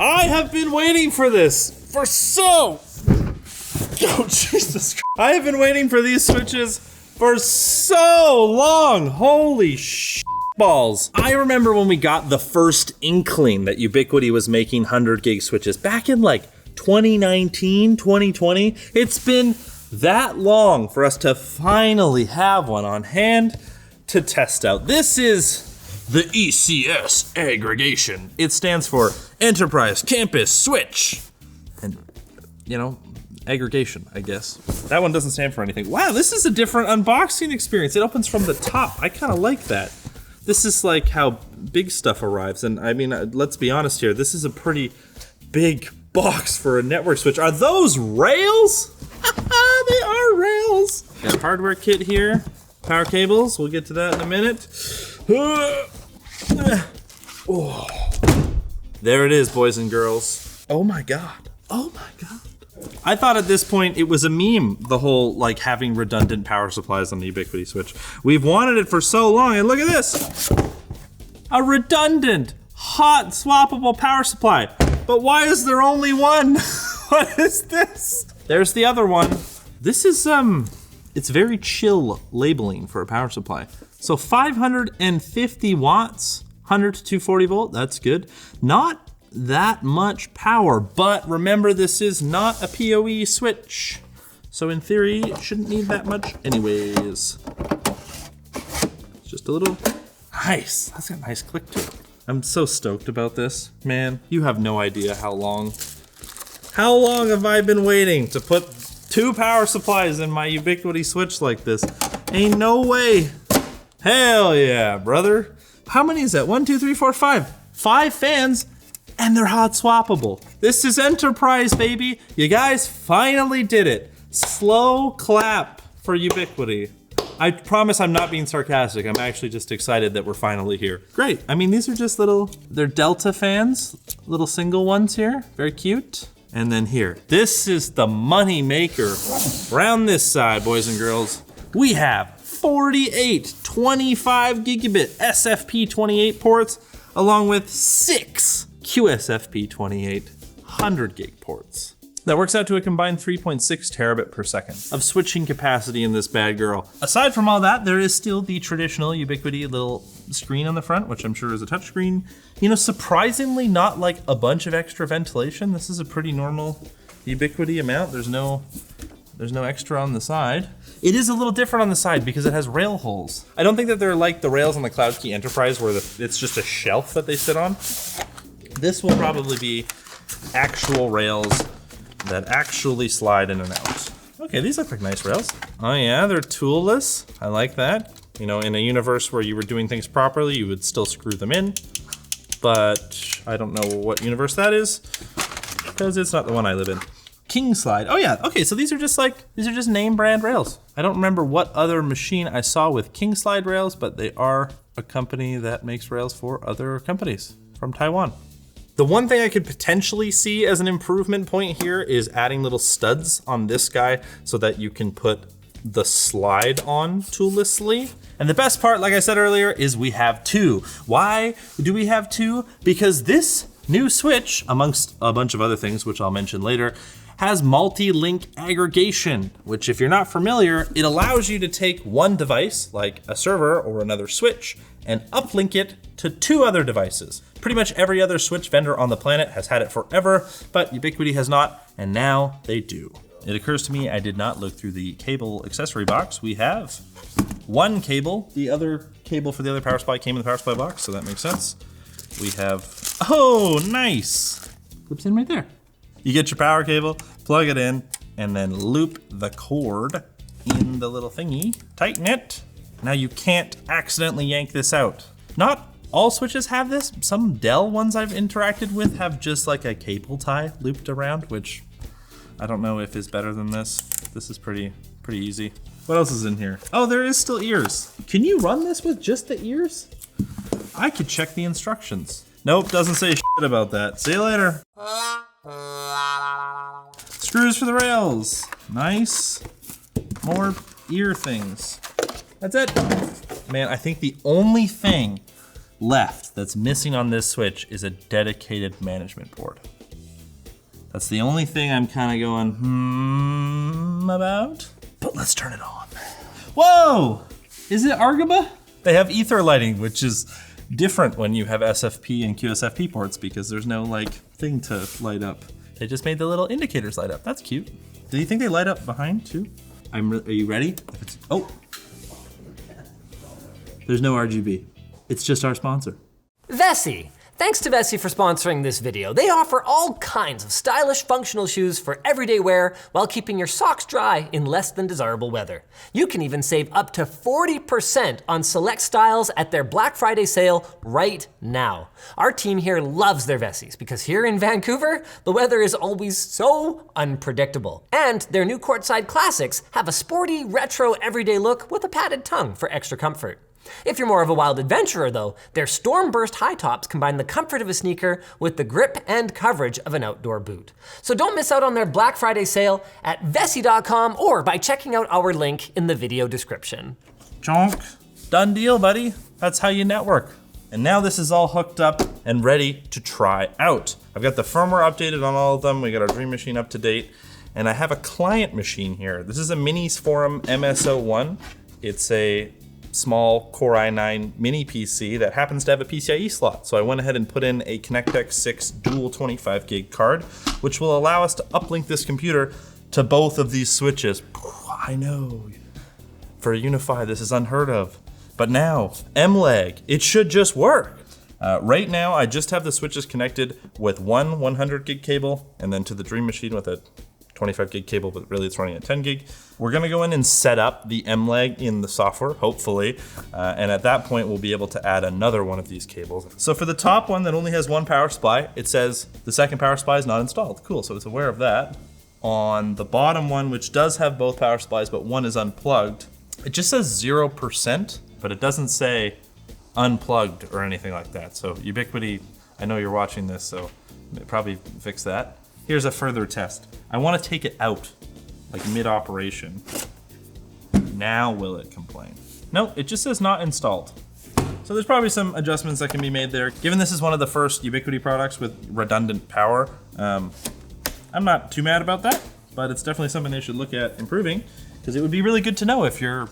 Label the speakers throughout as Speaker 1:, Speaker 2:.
Speaker 1: I have been waiting for this for so... Oh, Jesus Christ. I have been waiting for these switches for so long. Holy balls. I remember when we got the first inkling that Ubiquiti was making 100 gig switches back in like 2019, 2020. It's been that long for us to finally have one on hand to test out. This is the ECS aggregation. It stands for Enterprise Campus Switch. And, you know, aggregation, I guess. That one doesn't stand for anything. Wow, this is a different unboxing experience. It opens from the top. I kind of like that. This is like how big stuff arrives. And I mean, let's be honest here. This is a pretty big box for a network switch. Are those rails? They are rails. Got a hardware kit here. Power cables. We'll get to that in a minute. Oh. There it is, boys and girls. Oh my God. Oh my God. I thought at this point it was a meme, the whole like having redundant power supplies on the Ubiquiti switch. We've wanted it for so long, and look at this. A redundant, hot, swappable power supply. But why is there only one? What is this? There's the other one. This is, it's very chill labeling for a power supply. So 550 watts, 100 to 240 volt, that's good. Not that much power, but remember this is not a PoE switch. So in theory, it shouldn't need that much anyways. It's just a little, nice, that's got a nice click to it. I'm so stoked about this. Man, you have no idea how long have I been waiting to put 2 power supplies in my Ubiquiti switch like this? Ain't no way. Hell yeah, brother. How many is that? 1, 2, 3, 4, 5. 5 fans. And they're hot swappable. This is Enterprise, baby. You guys finally did it. Slow clap for Ubiquiti. I promise I'm not being sarcastic. I'm actually just excited that we're finally here. Great. I mean, these are just they're Delta fans, little single ones here. Very cute. And then here, this is the money maker. Around this side, boys and girls, we have 48 25 gigabit SFP28 ports, along with 6 QSFP28 100 gig ports. That works out to a combined 3.6 terabit per second of switching capacity in this bad girl. Aside from all that, there is still the traditional Ubiquiti little screen on the front, which I'm sure is a touchscreen. You know, surprisingly not like a bunch of extra ventilation. This is a pretty normal Ubiquiti amount. There's no extra on the side. It is a little different on the side because it has rail holes. I don't think that they're like the rails on the CloudKey Enterprise where it's just a shelf that they sit on. This will probably be actual rails that actually slide in and out. Okay, these look like nice rails. Oh yeah, they're toolless. I like that. You know, in a universe where you were doing things properly, you would still screw them in. But I don't know what universe that is because it's not the one I live in. King slide. Oh yeah, okay, so these are just name brand rails. I don't remember what other machine I saw with King slide rails, but they are a company that makes rails for other companies from Taiwan. The one thing I could potentially see as an improvement point here is adding little studs on this guy so that you can put the slide on toollessly. And the best part, like I said earlier, is we have 2. Why do we have 2? Because this new switch, amongst a bunch of other things, which I'll mention later, has multi-link aggregation, which if you're not familiar, it allows you to take one device, like a server or another switch, and uplink it to 2 other devices. Pretty much every other switch vendor on the planet has had it forever, but Ubiquiti has not, and now they do. It occurs to me I did not look through the cable accessory box. We have 1 cable. The other cable for the other power supply came in the power supply box, so that makes sense. We have, oh, nice. Clips in right there. You get your power cable, plug it in, and then loop the cord in the little thingy, tighten it. Now you can't accidentally yank this out. Not all switches have this. Some Dell ones I've interacted with have just like a cable tie looped around, which I don't know if is better than this. This is pretty easy. What else is in here? Oh, there is still ears. Can you run this with just the ears? I could check the instructions. Nope, doesn't say shit about that. See you later. Screws for the rails. Nice. More ear things. That's it. Man, I think the only thing left that's missing on this switch is a dedicated management board. That's the only thing I'm kind of going, about. But let's turn it on. Whoa! Is it Argaba? They have ether lighting, which is different when you have SFP and QSFP ports because there's no like thing to light up. They just made the little indicators light up. That's cute. Do you think they light up behind too? Are you ready? Oh. There's no RGB. It's just our sponsor.
Speaker 2: Vessi. Thanks to Vessi for sponsoring this video. They offer all kinds of stylish functional shoes for everyday wear while keeping your socks dry in less than desirable weather. You can even save up to 40% on select styles at their Black Friday sale right now. Our team here loves their Vessis because here in Vancouver, the weather is always so unpredictable. And their new courtside classics have a sporty, retro, everyday look with a padded tongue for extra comfort. If you're more of a wild adventurer though, their Stormburst high tops combine the comfort of a sneaker with the grip and coverage of an outdoor boot. So don't miss out on their Black Friday sale at Vessi.com or by checking out our link in the video description.
Speaker 1: Chonk. Done deal, buddy. That's how you network. And now this is all hooked up and ready to try out. I've got the firmware updated on all of them. We got our Dream Machine up to date. And I have a client machine here. This is a Minis Forum MSO1. It's a small Core i9 mini PC that happens to have a PCIe slot. So I went ahead and put in a ConnectX 6 dual 25 gig card, which will allow us to uplink this computer to both of these switches. I know, for UniFi, this is unheard of. But now, MLAG, it should just work. Right now, I just have the switches connected with one 100 gig cable and then to the Dream Machine with a 25 gig cable, but really it's running at 10 gig. We're gonna go in and set up the MLAG in the software, hopefully. And at that point, we'll be able to add another one of these cables. So for the top one that only has one power supply, it says the second power supply is not installed. Cool, so it's aware of that. On the bottom one, which does have both power supplies, but one is unplugged, it just says 0%, but it doesn't say unplugged or anything like that. So Ubiquiti, I know you're watching this, so probably fix that. Here's a further test. I want to take it out, like mid-operation. Now will it complain? No, it just says not installed. So there's probably some adjustments that can be made there. Given this is one of the first Ubiquiti products with redundant power, I'm not too mad about that, but it's definitely something they should look at improving, because it would be really good to know if your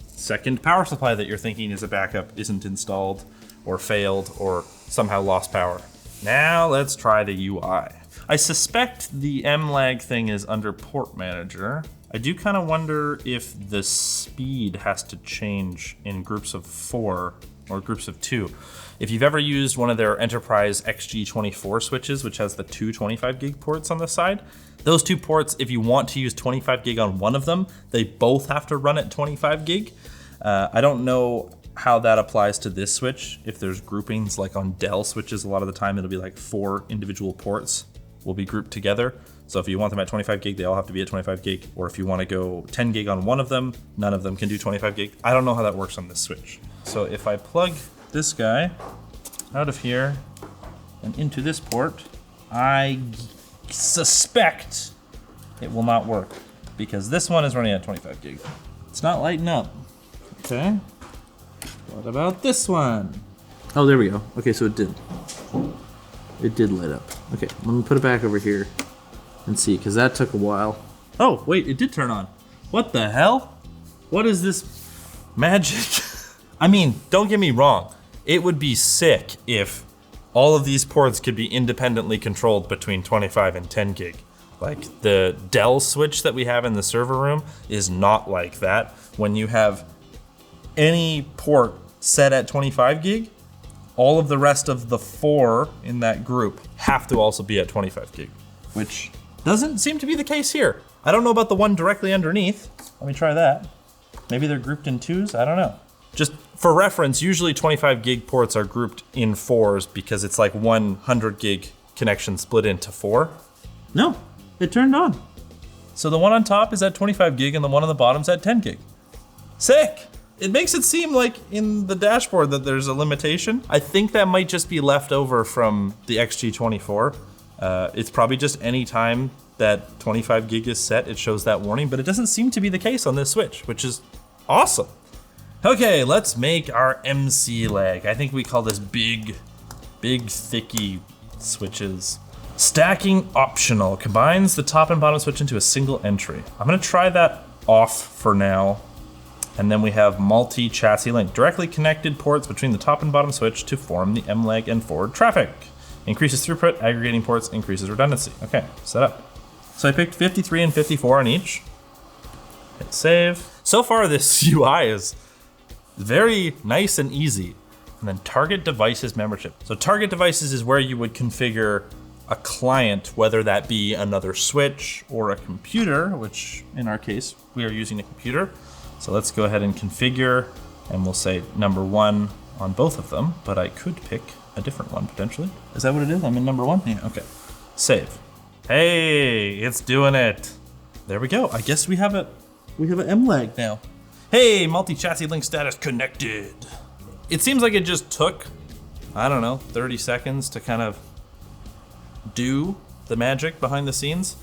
Speaker 1: second power supply that you're thinking is a backup isn't installed, or failed, or somehow lost power. Now let's try the UI. I suspect the MLAG thing is under Port Manager. I do kind of wonder if the speed has to change in groups of 4 or groups of 2. If you've ever used one of their Enterprise XG24 switches, which has the two 25 gig ports on the side, those two ports, if you want to use 25 gig on one of them, they both have to run at 25 gig. I don't know how that applies to this switch. If there's groupings like on Dell switches, a lot of the time it'll be like 4 individual ports will be grouped together. So if you want them at 25 gig, they all have to be at 25 gig. Or if you want to go 10 gig on one of them, none of them can do 25 gig. I don't know how that works on this switch. So if I plug this guy out of here and into this port, I suspect it will not work because this one is running at 25 gig. It's not lighting up. Okay. What about this one? Oh, there we go. Okay, so it did. It did light up. Okay, let me put it back over here and see, because that took a while. Oh, wait, it did turn on. What the hell? What is this magic? I mean, don't get me wrong. It would be sick if all of these ports could be independently controlled between 25 and 10 gig. Like the Dell switch that we have in the server room is not like that. When you have any port set at 25 gig, all of the rest of the 4 in that group have to also be at 25 gig, which doesn't seem to be the case here. I don't know about the one directly underneath. Let me try that. Maybe they're grouped in 2s, I don't know. Just for reference, usually 25 gig ports are grouped in 4s because it's like 100 gig connection split into 4. No, it turned on. So the one on top is at 25 gig and the one on the bottom's at 10 gig. Sick. It makes it seem like in the dashboard that there's a limitation. I think that might just be left over from the XG24. It's probably just any time that 25 gig is set, it shows that warning, but it doesn't seem to be the case on this switch, which is awesome. Okay, let's make our MLAG. I think we call this big, thicky switches. Stacking optional, combines the top and bottom switch into a single entry. I'm gonna try that off for now. And then we have multi-chassis link, directly connected ports between the top and bottom switch to form the MLAG and forward traffic. Increases throughput, aggregating ports, increases redundancy. Okay, set up. So I picked 53 and 54 on each. Hit save. So far this UI is very nice and easy. And then target devices membership. So target devices is where you would configure a client, whether that be another switch or a computer, which in our case, we are using a computer. So let's go ahead and configure, and we'll say number 1 on both of them, but I could pick a different one potentially. Is that what it is? I'm in number 1? Yeah, okay. Save. Hey, it's doing it. There we go. I guess we have an MLAG now. Hey, multi-chassis link status connected. It seems like it just took, I don't know, 30 seconds to kind of do the magic behind the scenes.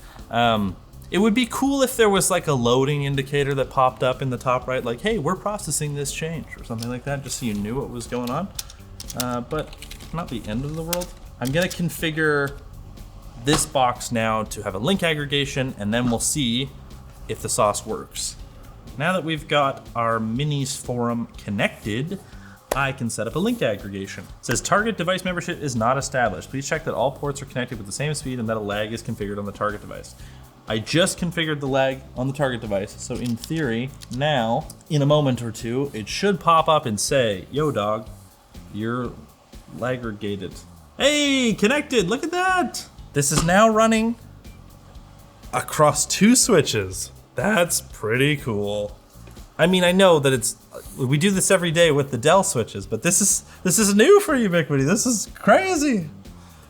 Speaker 1: It would be cool if there was like a loading indicator that popped up in the top right, like, hey, we're processing this change or something like that, just so you knew what was going on. But not the end of the world. I'm gonna configure this box now to have a link aggregation, and then we'll see if the sauce works. Now that we've got our minis forum connected, I can set up a link aggregation. It says target device membership is not established. Please check that all ports are connected with the same speed and that a lag is configured on the target device. I just configured the lag on the target device, so in theory, now, in a moment or two, it should pop up and say, yo dog, you're lag-regated. Hey, connected, look at that! This is now running across 2 switches. That's pretty cool. I mean, I know that we do this every day with the Dell switches, but this is new for Ubiquiti. This is crazy.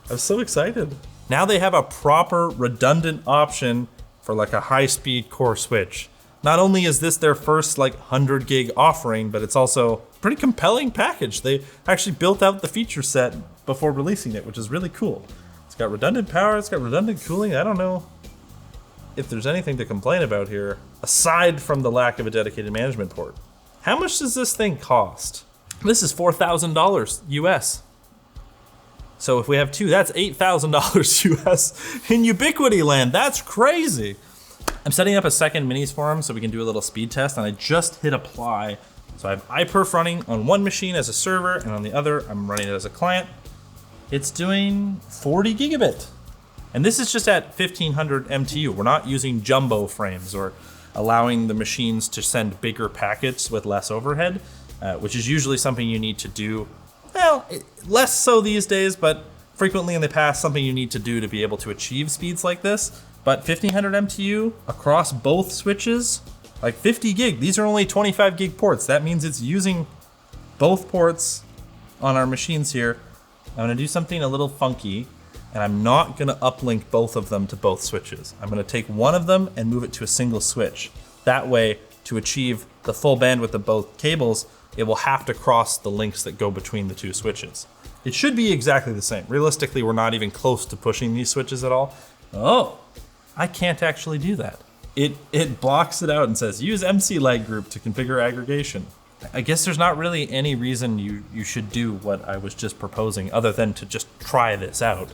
Speaker 1: I'm so excited. Now they have a proper redundant option for like a high-speed core switch. Not only is this their first like 100 gig offering, but it's also a pretty compelling package. They actually built out the feature set before releasing it, which is really cool. It's got redundant power, it's got redundant cooling. I don't know if there's anything to complain about here, aside from the lack of a dedicated management port. How much does this thing cost? This is $4,000 US. So if we have 2, that's $8,000 US in Ubiquiti land. That's crazy. I'm setting up a second minis forum so we can do a little speed test, and I just hit apply. So I have iPerf running on one machine as a server, and on the other, I'm running it as a client. It's doing 40 gigabit. And this is just at 1500 MTU. We're not using jumbo frames or allowing the machines to send bigger packets with less overhead, which is usually something you need to do. Well, less so these days, but frequently in the past, something you need to do to be able to achieve speeds like this. But 1500 MTU across both switches, like 50 gig. These are only 25 gig ports. That means it's using both ports on our machines here. I'm gonna do something a little funky, and I'm not gonna uplink both of them to both switches. I'm gonna take one of them and move it to a single switch. That way, to achieve the full bandwidth of both cables, it will have to cross the links that go between the 2 switches. It should be exactly the same. Realistically, we're not even close to pushing these switches at all. Oh, I can't actually do that. It blocks it out and says, use MLAG group to configure aggregation. I guess there's not really any reason you should do what I was just proposing other than to just try this out.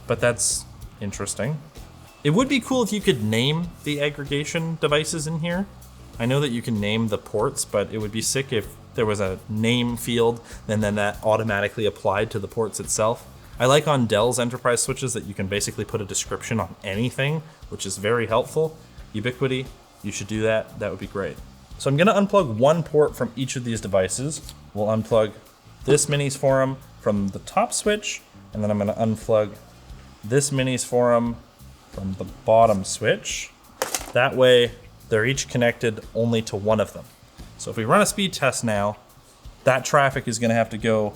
Speaker 1: But that's interesting. It would be cool if you could name the aggregation devices in here. I know that you can name the ports, but it would be sick if there was a name field and then that automatically applied to the ports itself. I like on Dell's enterprise switches that you can basically put a description on anything, which is very helpful. Ubiquiti, you should do that. That would be great. So I'm gonna unplug one port from each of these devices. We'll unplug this minis forum from the top switch, and then I'm gonna unplug this minis forum from the bottom switch. That way, they're each connected only to one of them. So if we run a speed test now, that traffic is gonna have to go,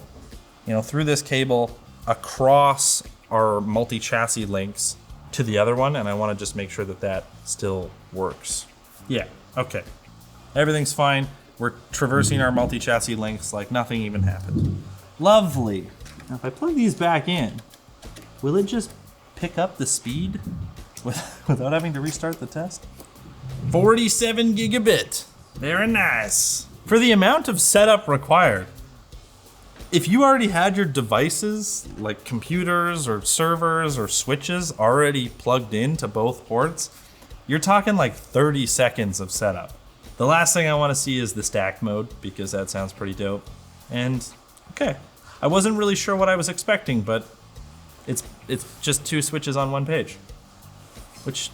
Speaker 1: through this cable across our multi-chassis links to the other one, and I wanna just make sure that that still works. Yeah, okay. Everything's fine. We're traversing our multi-chassis links like nothing even happened. Lovely. Now if I plug these back in, will it just pick up the speed without having to restart the test? 47 gigabit. Very nice. For the amount of setup required, if you already had your devices, like computers or servers or switches already plugged into both ports, you're talking like 30 seconds of setup. The last thing I want to see is the stack mode, because that sounds pretty dope. And okay, I wasn't really sure what I was expecting, but it's just 2 switches on 1 page. Which,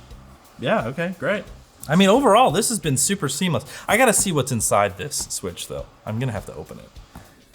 Speaker 1: yeah, okay, great. I mean, overall, this has been super seamless. I gotta see what's inside this switch though. I'm gonna have to open it.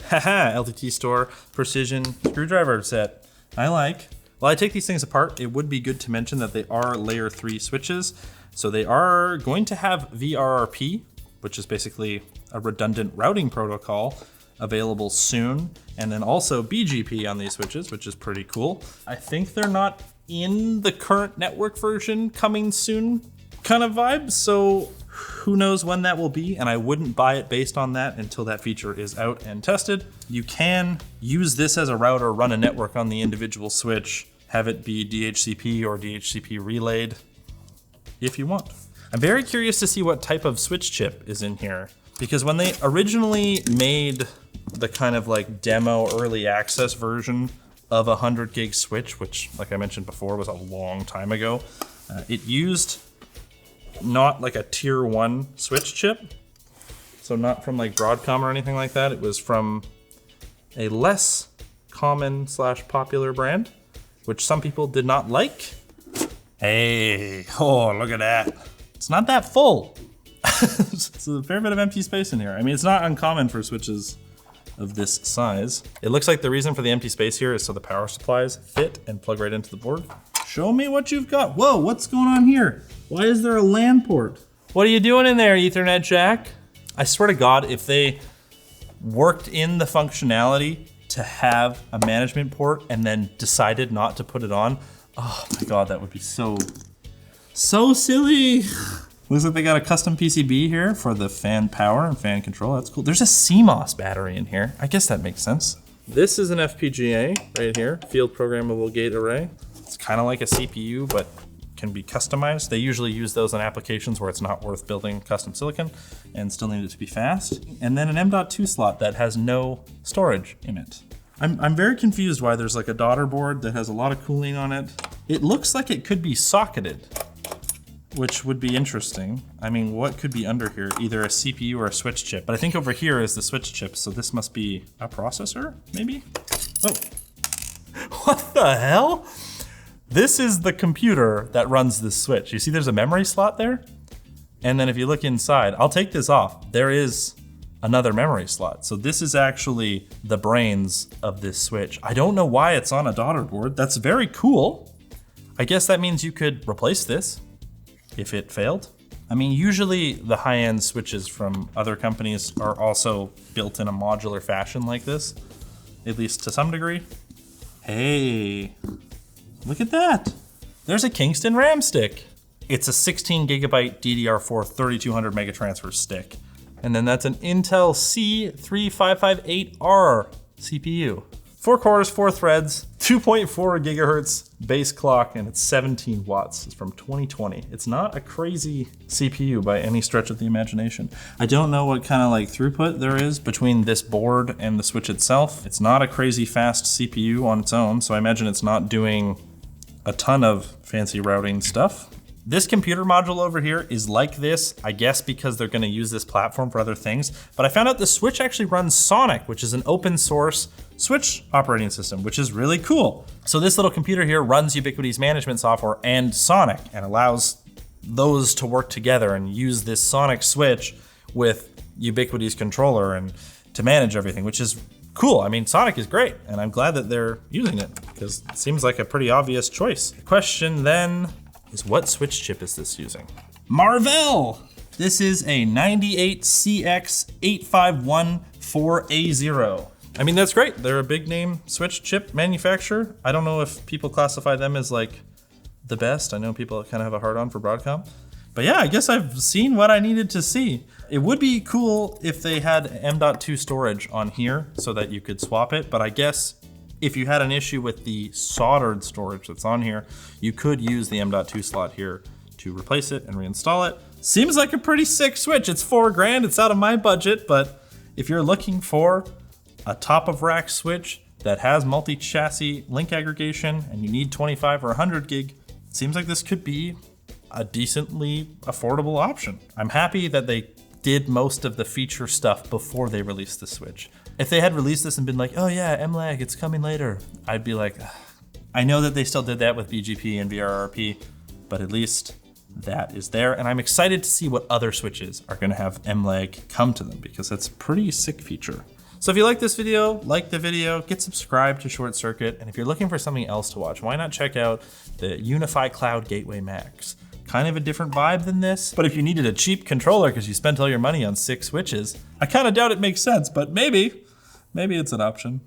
Speaker 1: Haha, LTT Store precision screwdriver set. I like. While I take these things apart, it would be good to mention that they are layer 3 switches. So they are going to have VRRP, which is basically a redundant routing protocol, available soon. And then also BGP on these switches, which is pretty cool. I think they're not in the current network version coming soon kind of vibe. So who knows when that will be, and I wouldn't buy it based on that until that feature is out and tested. You can use this as a router, run a network on the individual switch, have it be DHCP or DHCP relayed if you want. I'm very curious to see what type of switch chip is in here, because when they originally made the kind of like demo early access version of a 100 gig switch, which like I mentioned before was a long time ago, it used not like a tier 1 switch chip. So not from like Broadcom or anything like that. It was from a less common / popular brand, which some people did not like. Hey, oh, look at that. It's not that full. It's a fair bit of empty space in here. I mean, it's not uncommon for switches of this size. It looks like the reason for the empty space here is so the power supplies fit and plug right into the board. Show me what you've got. Whoa, what's going on here? Why is there a LAN port? What are you doing in there, Ethernet jack? I swear to God, if they worked in the functionality to have a management port and then decided not to put it on, oh my God, that would be so silly. Looks like they got a custom PCB here for the fan power and fan control. That's cool. There's a CMOS battery in here. I guess that makes sense. This is an FPGA right here, field programmable gate array. It's kind of like a CPU, but can be customized. They usually use those on applications where it's not worth building custom silicon and still need it to be fast. And then an M.2 slot that has no storage in it. I'm very confused why there's like a daughter board that has a lot of cooling on it. It looks like it could be socketed, which would be interesting. I mean, what could be under here? Either a CPU or a switch chip. But I think over here is the switch chip, so this must be a processor, maybe? Oh, what the hell? This is the computer that runs this switch. You see there's a memory slot there? And then if you look inside, I'll take this off. There is another memory slot. So this is actually the brains of this switch. I don't know why it's on a daughter board. That's very cool. I guess that means you could replace this if it failed. I mean, usually the high-end switches from other companies are also built in a modular fashion like this, at least to some degree. Hey. Look at that. There's a Kingston RAM stick. It's a 16 gigabyte DDR4 3200 megatransfer stick. And then that's an Intel C3558R CPU. 4 cores, 4 threads, 2.4 gigahertz base clock, and it's 17 watts. It's from 2020. It's not a crazy CPU by any stretch of the imagination. I don't know what kind of like throughput there is between this board and the switch itself. It's not a crazy fast CPU on its own, so I imagine it's not doing a ton of fancy routing stuff. This computer module over here is like this, I guess because they're gonna use this platform for other things, but I found out the switch actually runs Sonic, which is an open source switch operating system, which is really cool. So this little computer here runs Ubiquiti's management software and Sonic and allows those to work together and use this Sonic switch with Ubiquiti's controller and to manage everything, which is cool. I mean, Sonic is great, and I'm glad that they're using it because it seems like a pretty obvious choice. The question then is, what switch chip is this using? Marvell! This is a 98CX8514A0. I mean, that's great. They're a big name switch chip manufacturer. I don't know if people classify them as like the best. I know people kind of have a hard on for Broadcom. But yeah, I guess I've seen what I needed to see. It would be cool if they had M.2 storage on here so that you could swap it, but I guess if you had an issue with the soldered storage that's on here, you could use the M.2 slot here to replace it and reinstall it. Seems like a pretty sick switch. It's $4 grand, it's out of my budget, but if you're looking for a top of rack switch that has multi-chassis link aggregation and you need 25 or 100 gig, it seems like this could be a decently affordable option. I'm happy that they did most of the feature stuff before they released the switch. If they had released this and been like, oh yeah, MLAG, it's coming later, I'd be like, ugh. I know that they still did that with BGP and VRRP, but at least that is there. And I'm excited to see what other switches are gonna have MLAG come to them, because that's a pretty sick feature. So if you like this video, like the video, get subscribed to ShortCircuit. And if you're looking for something else to watch, why not check out the Unify Cloud Gateway Max? Kind of a different vibe than this, but if you needed a cheap controller because you spent all your money on 6 switches, I kind of doubt it makes sense, but maybe it's an option.